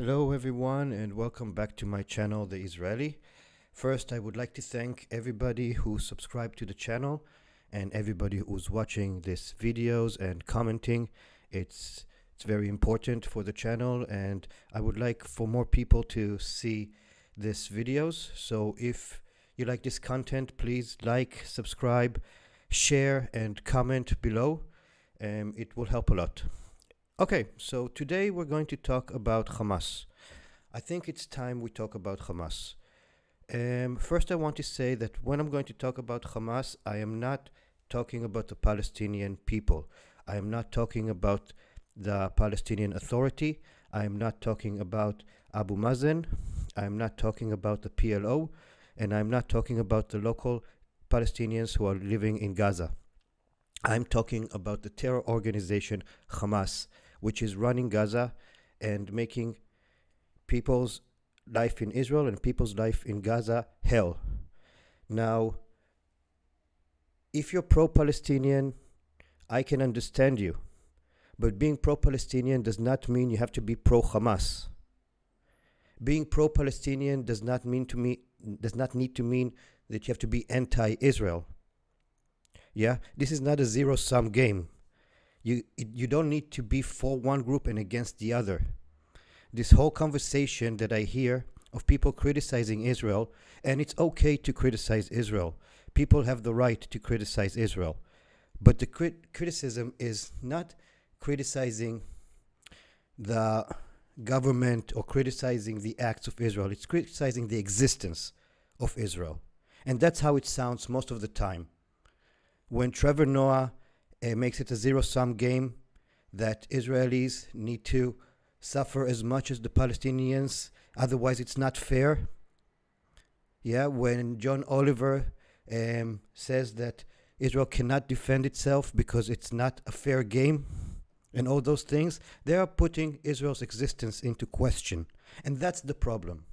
Hello everyone and welcome back to my channel, The Israeli. First, I would like to thank everybody who subscribed to the channel and everybody who's watching these videos and commenting. It's very important for the channel, and I would like for more people to see these videos. So if you like this content, please like, subscribe, share and comment below. It will help a lot. Okay, so today we're going to talk about Hamas. I think it's time we talk about Hamas. First, I want to say that when I'm going to talk about Hamas, I am not talking about the Palestinian people. I am not talking about the Palestinian Authority. I am not talking about Abu Mazen. I am not talking about the PLO. And I'm not talking about the local Palestinians who are living in Gaza. I'm talking about the terror organization Hamas, which is running Gaza and making people's life in Israel and people's life in Gaza hell. Now, if you're pro-Palestinian, I can understand you. But being pro-Palestinian does not mean you have to be pro-Hamas. Being pro-Palestinian does not need to mean that you have to be anti-Israel. Yeah, this is not a zero-sum game. You don't need to be for one group and against the other. This whole conversation that I hear of people criticizing Israel, and it's okay to criticize Israel. People have the right to criticize Israel. But the criticism is not criticizing the government or criticizing the acts of Israel. It's criticizing the existence of Israel. And that's how it sounds most of the time. When Trevor makes it a zero-sum game that Israelis need to suffer as much as the Palestinians, otherwise it's not fair. Yeah, when John Oliver says that Israel cannot defend itself because it's not a fair game, and all those things, they are putting Israel's existence into question. And that's the problem.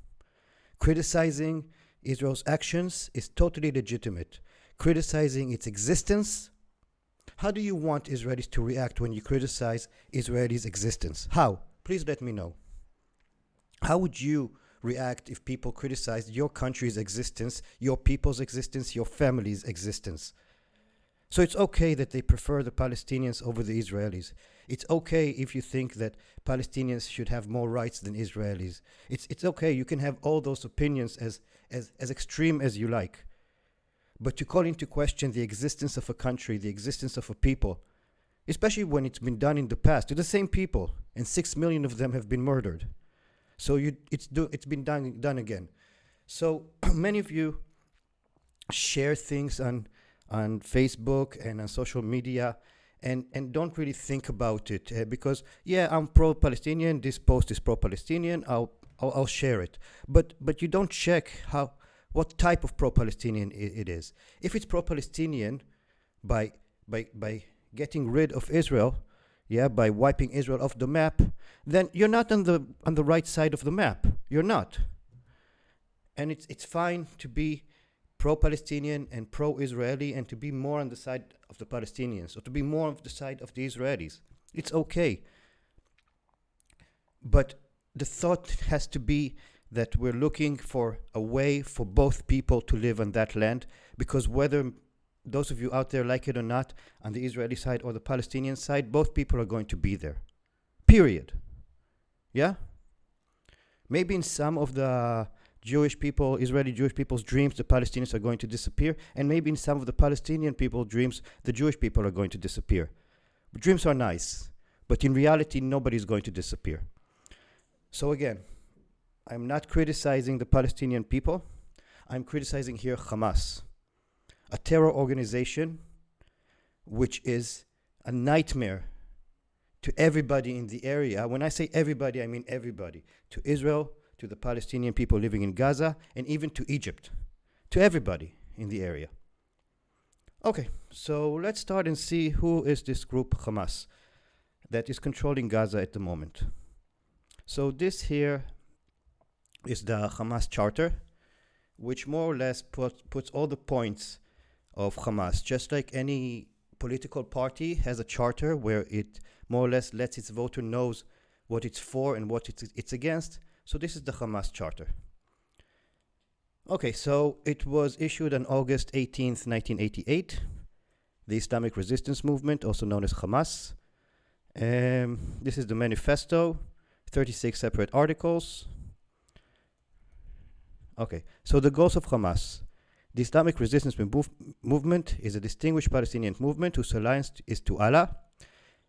Criticizing Israel's actions is totally legitimate. Criticizing its existence, how do you want Israelis to react when you criticize Israelis' existence? How? Please let me know. How would you react if people criticized your country's existence, your people's existence, your family's existence? So it's okay that they prefer the Palestinians over the Israelis. It's okay if you think that Palestinians should have more rights than Israelis. It's okay, you can have all those opinions as extreme as you like. But to call into question the existence of a country, the existence of a people, especially when it's been done in the past to the same people, and 6 million of them have been murdered. So it's been done again. So many of you share things on Facebook and on social media and don't really think about it because, yeah, I'm pro-Palestinian, this post is pro-Palestinian, I'll share it. But you don't check what type of pro-Palestinian it is. If it's pro-Palestinian by getting rid of Israel, yeah, by wiping Israel off the map, then you're not on the right side of the map. You're not. And it's fine to be pro-Palestinian and pro-Israeli and to be more on the side of the Palestinians or to be more on the side of the Israelis. It's okay. But the thought has to be that we're looking for a way for both people to live on that land, because whether those of you out there like it or not, on the Israeli side or the Palestinian side, both people are going to be there. Period. Yeah? Maybe in some of the Jewish people, Israeli Jewish people's dreams, the Palestinians are going to disappear, and maybe in some of the Palestinian people's dreams, the Jewish people are going to disappear. Dreams are nice, but in reality, nobody's going to disappear. So again, I'm not criticizing the Palestinian people. I'm criticizing here Hamas, a terror organization which is a nightmare to everybody in the area. When I say everybody, I mean everybody. To Israel, to the Palestinian people living in Gaza, and even to Egypt. To everybody in the area. Okay, so let's start and see who is this group Hamas that is controlling Gaza at the moment. So this here is the Hamas charter, which more or less puts all the points of Hamas, just like any political party has a charter where it more or less lets its voter knows what it's for and what it's against. So this is the Hamas Charter. Okay, so it was issued on August 18th, 1988. The Islamic Resistance Movement, also known as Hamas. This is the manifesto, 36 separate articles. Okay, so the goals of Hamas. The Islamic Resistance Movement is a distinguished Palestinian movement whose alliance is to Allah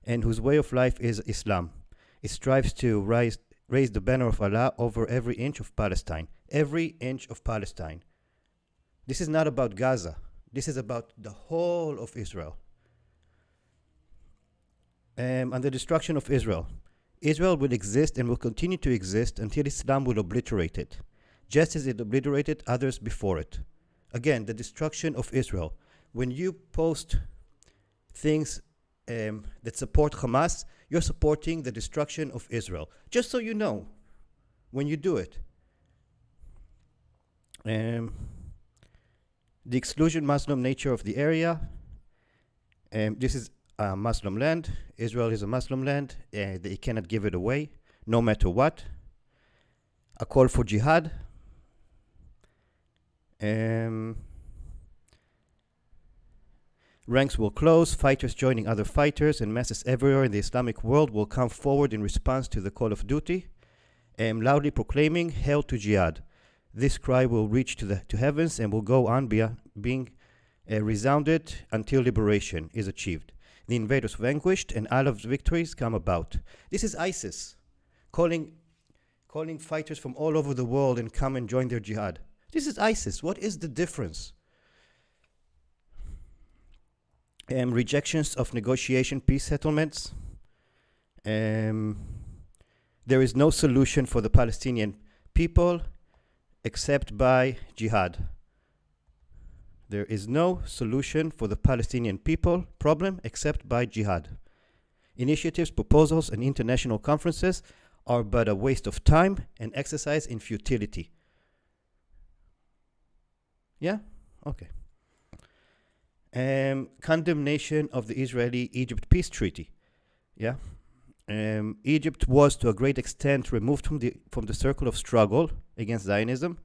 and whose way of life is Islam. It strives to raise the banner of Allah over every inch of Palestine. Every inch of Palestine. This is not about Gaza. This is about the whole of Israel. And the destruction of Israel. Israel will exist and will continue to exist until Islam will obliterate it, just as it obliterated others before it. Again, the destruction of Israel. When you post things that support Hamas, you're supporting the destruction of Israel. Just so you know, when you do it. The exclusion Muslim nature of the area. This is a Muslim land. Israel is a Muslim land. They cannot give it away, no matter what. A call for jihad. Ranks will close, fighters joining other fighters, and masses everywhere in the Islamic world will come forward in response to the call of duty, loudly proclaiming hail to jihad. This cry will reach to heavens and will go on being resounded until liberation is achieved. The invaders vanquished and Allah's victories come about. This is ISIS calling fighters from all over the world and come and join their jihad. This is ISIS. What is the difference? Rejections of negotiation peace settlements. There is no solution for the Palestinian people except by jihad. There is no solution for the Palestinian people problem except by jihad. Initiatives, proposals, and international conferences are but a waste of time and exercise in futility. Yeah? Okay. Condemnation of the Israeli-Egypt peace treaty. Yeah? Egypt was to a great extent removed from the circle of struggle against Zionism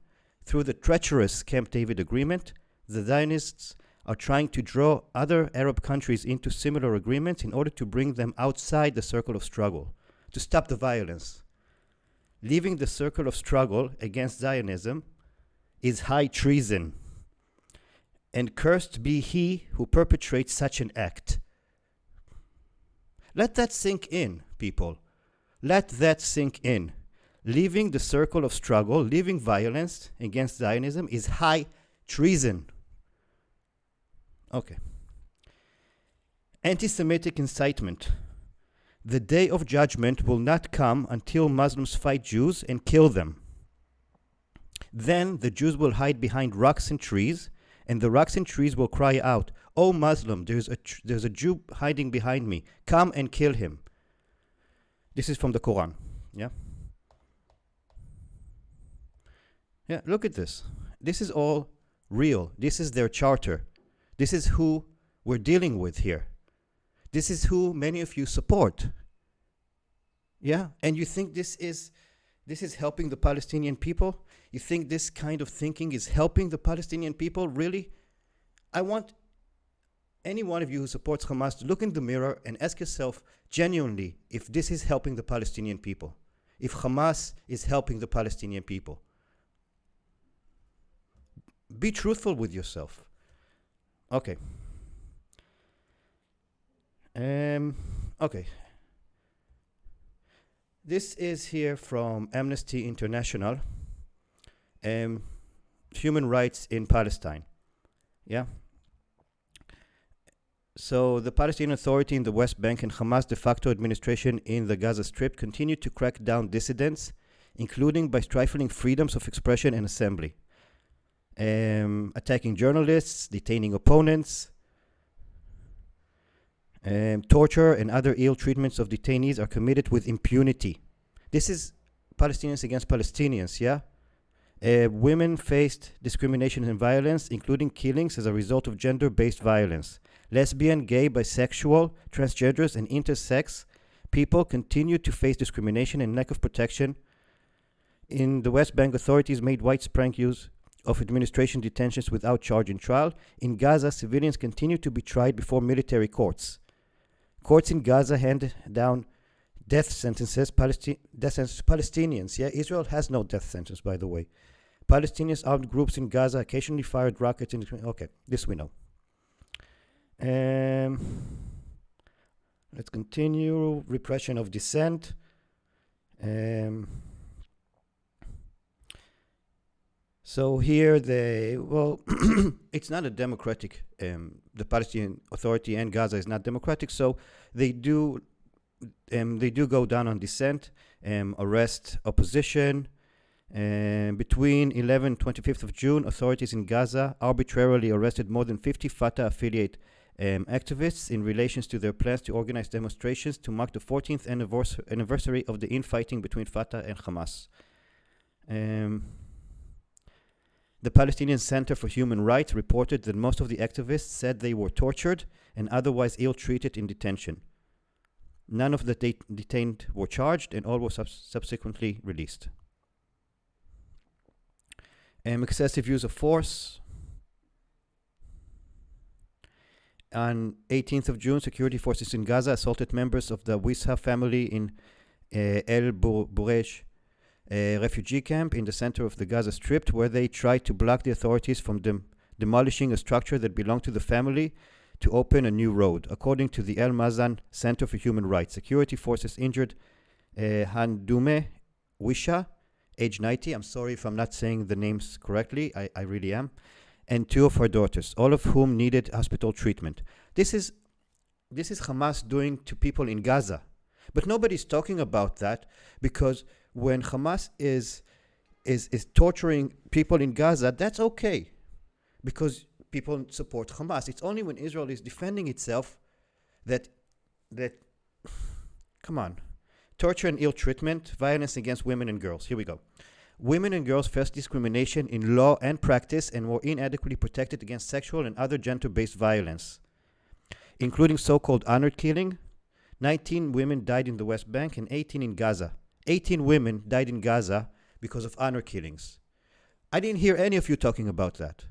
through the treacherous Camp David agreement. The Zionists are trying to draw other Arab countries into similar agreements in order to bring them outside the circle of struggle, to stop the violence. Leaving the circle of struggle against Zionism is high treason. And cursed be he who perpetrates such an act. Let that sink in, people. Let that sink in. Leaving the circle of struggle, leaving violence against Zionism is high treason. Okay. Anti-Semitic incitement. The day of judgment will not come until Muslims fight Jews and kill them. Then the Jews will hide behind rocks and trees, and the rocks and trees will cry out, "Oh Muslim, there's a Jew hiding behind me. Come and kill him." This is from the Quran. Yeah? Yeah, look at this. This is all real. This is their charter. This is who we're dealing with here. This is who many of you support. Yeah? And you think this is helping the Palestinian people? You think this kind of thinking is helping the Palestinian people? Really? I want any one of you who supports Hamas to look in the mirror and ask yourself genuinely if this is helping the Palestinian people. If Hamas is helping the Palestinian people. Be truthful with yourself. Okay. Okay. This is here from Amnesty International. Human rights in Palestine. Yeah. So the Palestinian Authority in the West Bank and Hamas de facto administration in the Gaza Strip continue to crack down dissidents, including by stifling freedoms of expression and assembly, attacking journalists, detaining opponents. Torture and other ill treatments of detainees are committed with impunity. This is Palestinians against Palestinians, yeah? Women faced discrimination and violence, including killings as a result of gender-based violence. Lesbian, gay, bisexual, transgenders, and intersex people continue to face discrimination and lack of protection. In the West Bank, authorities made widespread use of administration detentions without charge and trial. In Gaza, civilians continue to be tried before military courts. Courts in Gaza hand down death sentences. Palestinians. Yeah, Israel has no death sentence, by the way. Palestinians armed groups in Gaza occasionally fired rockets in. Okay, this we know. Let's continue. Repression of dissent. So here it's not a democratic, the Palestinian Authority and Gaza is not democratic, so they do go down on dissent, arrest opposition. Between 11 and 25th of June, authorities in Gaza arbitrarily arrested more than 50 Fatah affiliate activists in relation to their plans to organize demonstrations to mark the 14th anniversary of the infighting between Fatah and Hamas. The Palestinian Center for Human Rights reported that most of the activists said they were tortured and otherwise ill-treated in detention. None of the detained were charged, and all were subsequently released. Excessive use of force. On 18th of June, security forces in Gaza assaulted members of the Wisha family in El Buresh refugee camp in the center of the Gaza Strip, where they tried to block the authorities from demolishing a structure that belonged to the family to open a new road. According to the El Mazan Center for Human Rights, security forces injured Handume Wisha, age 90. I'm sorry if I'm not saying the names correctly. I really am. And two of her daughters, all of whom needed hospital treatment. This is Hamas doing to people in Gaza. But nobody's talking about that, because when Hamas is torturing people in Gaza, that's okay, because people support Hamas. It's only when Israel is defending itself that come on. Torture and ill treatment, violence against women and girls. Here we go. Women and girls face discrimination in law and practice and were inadequately protected against sexual and other gender-based violence, including so-called honor killing. 19 women died in the West Bank and 18 in Gaza. 18 women died in Gaza because of honor killings. I didn't hear any of you talking about that.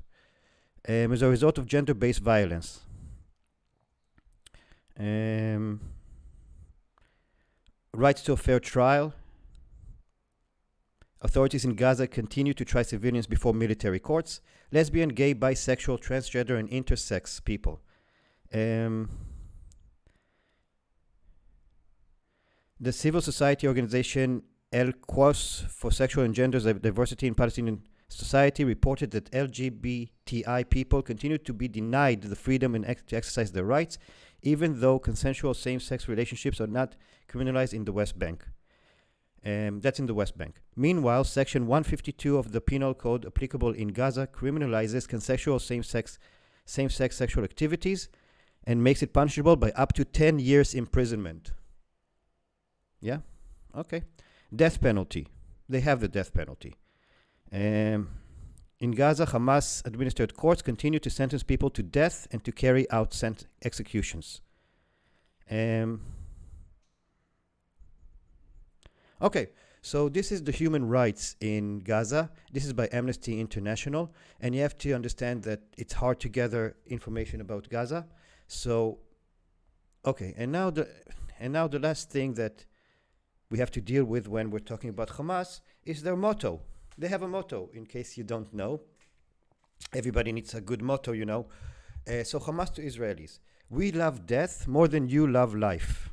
As a result of gender-based violence. Rights to a fair trial. Authorities in Gaza continue to try civilians before military courts. Lesbian, gay, bisexual, transgender, and intersex people. The civil society organization El Quos for Sexual and Gender Diversity in Palestinian Society reported that LGBTI people continue to be denied the freedom to exercise their rights, even though consensual same-sex relationships are not criminalized in the West Bank. That's in the West Bank. Meanwhile, Section 152 of the Penal Code applicable in Gaza criminalizes consensual same-sex sexual activities and makes it punishable by up to 10 years imprisonment. Yeah? Okay. Death penalty. They have the death penalty. In Gaza, Hamas-administered courts continue to sentence people to death and to carry out executions. Okay, so this is the human rights in Gaza. This is by Amnesty International, and you have to understand that it's hard to gather information about Gaza. So, okay, and now the last thing that we have to deal with when we're talking about Hamas is their motto. They have a motto, in case you don't know. Everybody needs a good motto, you know. So Hamas to Israelis: we love death more than you love life.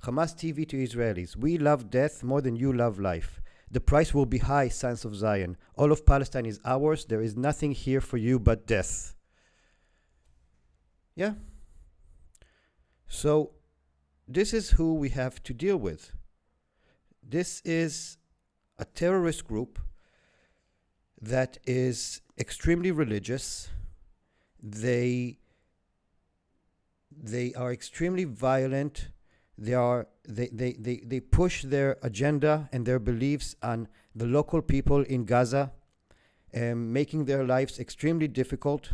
Hamas TV to Israelis: we love death more than you love life. The price will be high, sons of Zion. All of Palestine is ours. There is nothing here for you but death. Yeah? So this is who we have to deal with. This is a terrorist group that is extremely religious. They are extremely violent. They push their agenda and their beliefs on the local people in Gaza, making their lives extremely difficult.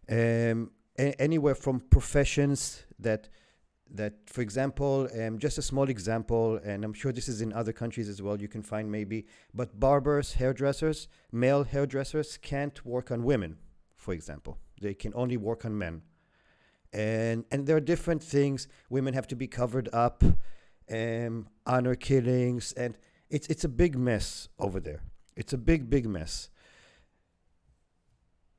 Anywhere from professions that for example, just a small example, and I'm sure this is in other countries as well, you can find maybe, but barbers, hairdressers, male hairdressers can't work on women, for example. They can only work on men. And there are different things. Women have to be covered up, honor killings, and it's a big mess over there. It's a big mess.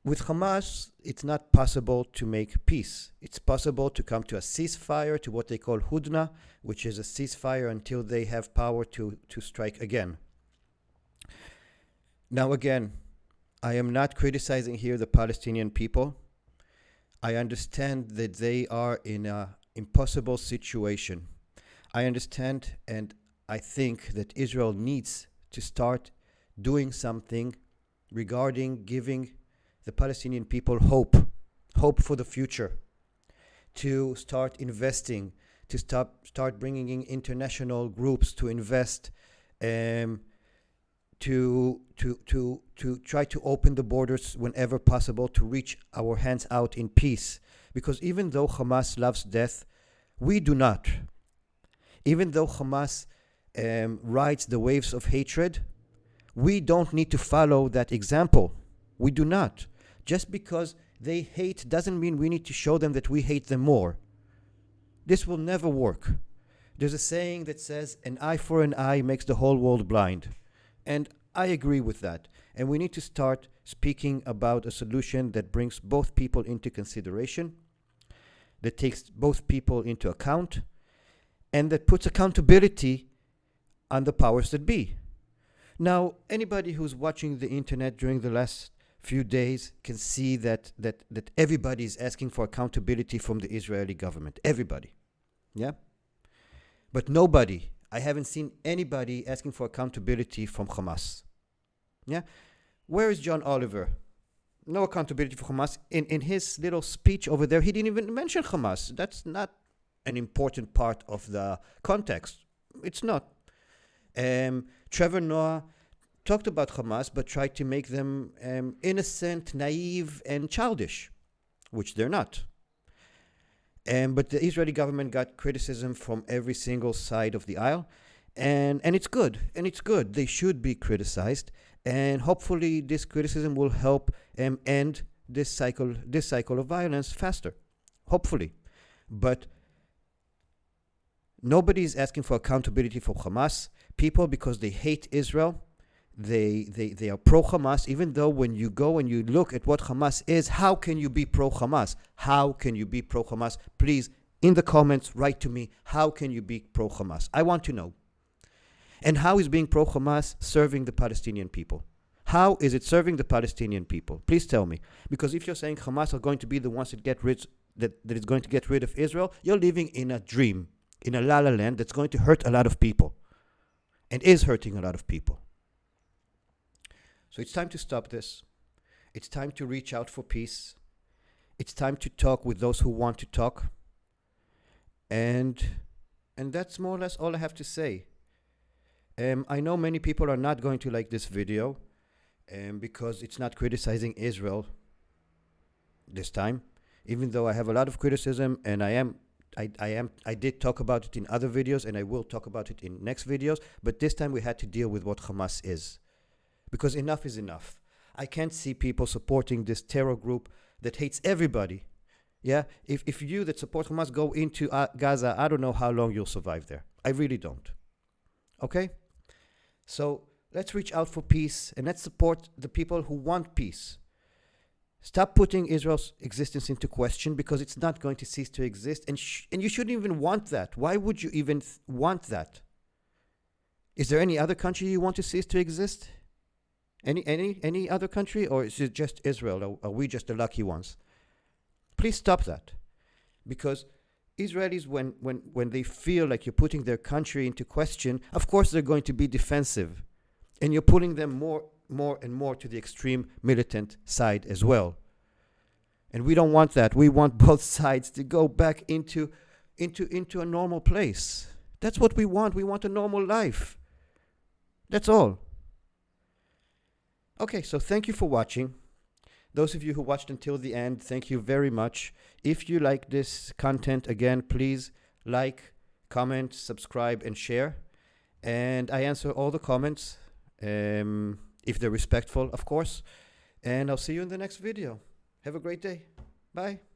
With Hamas, it's not possible to make peace. It's possible to come to a ceasefire, to what they call hudna, which is a ceasefire until they have power to strike again. Now again, I am not criticizing here the Palestinian people. I understand that they are in an impossible situation. I understand, and I think that Israel needs to start doing something regarding giving the Palestinian people hope for the future, to start investing, to start bringing in international groups to invest, to try to open the borders whenever possible, to reach our hands out in peace. Because even though Hamas loves death, we do not. Even though Hamas rides the waves of hatred, we don't need to follow that example. We do not. Just because they hate doesn't mean we need to show them that we hate them more. This will never work. There's a saying that says, an eye for an eye makes the whole world blind. And I agree with that. And we need to start speaking about a solution that brings both people into consideration, that takes both people into account, and that puts accountability on the powers that be. Now, anybody who's watching the internet during the last few days can see that everybody is asking for accountability from the Israeli government. Everybody. Yeah? But nobody, I haven't seen anybody asking for accountability from Hamas. Yeah? Where is John Oliver? No accountability for Hamas. In his little speech over there, he didn't even mention Hamas. That's not an important part of the context. It's not. Trevor Noah talked about Hamas, but tried to make them innocent, naive, and childish, which they're not. But the Israeli government got criticism from every single side of the aisle, and it's good. And it's good. They should be criticized, and hopefully this criticism will help end this cycle of violence faster. Hopefully. But nobody is asking for accountability for Hamas. People, because they hate Israel, they are pro-Hamas, even though when you go and you look at what Hamas is, how can you be pro-Hamas? How can you be pro-Hamas? Please, in the comments, write to me, how can you be pro-Hamas? I want to know. And how is being pro-Hamas serving the Palestinian people? How is it serving the Palestinian people? Please tell me. Because if you're saying Hamas are going to be the ones that is going to get rid of Israel, you're living in a dream, in a la-la land that's going to hurt a lot of people. And is hurting a lot of people. So it's time to stop this. It's time to reach out for peace. It's time to talk with those who want to talk. And that's more or less all I have to say. I know many people are not going to like this video because it's not criticizing Israel this time, even though I have a lot of criticism, and I did talk about it in other videos, and I will talk about it in next videos, but this time we had to deal with what Hamas is. Because enough is enough. I can't see people supporting this terror group that hates everybody. Yeah? If you that support Hamas go into Gaza, I don't know how long you'll survive there. I really don't. Okay? So let's reach out for peace, and let's support the people who want peace. Stop putting Israel's existence into question, because it's not going to cease to exist, and you shouldn't even want that. Why would you even want that? Is there any other country you want to cease to exist? Any other country, or is it just Israel? Are we just the lucky ones? Please stop that, because Israelis, when they feel like you're putting their country into question, of course they're going to be defensive, and you're pulling them more and more to the extreme militant side as well. And we don't want that. We want both sides to go back into a normal place. That's what we want. We want a normal life. That's all. Okay, so thank you for watching. Those of you who watched until the end, thank you very much. If you like this content, again, please like, comment, subscribe, and share. And I answer all the comments, if they're respectful, of course. And I'll see you in the next video. Have a great day. Bye.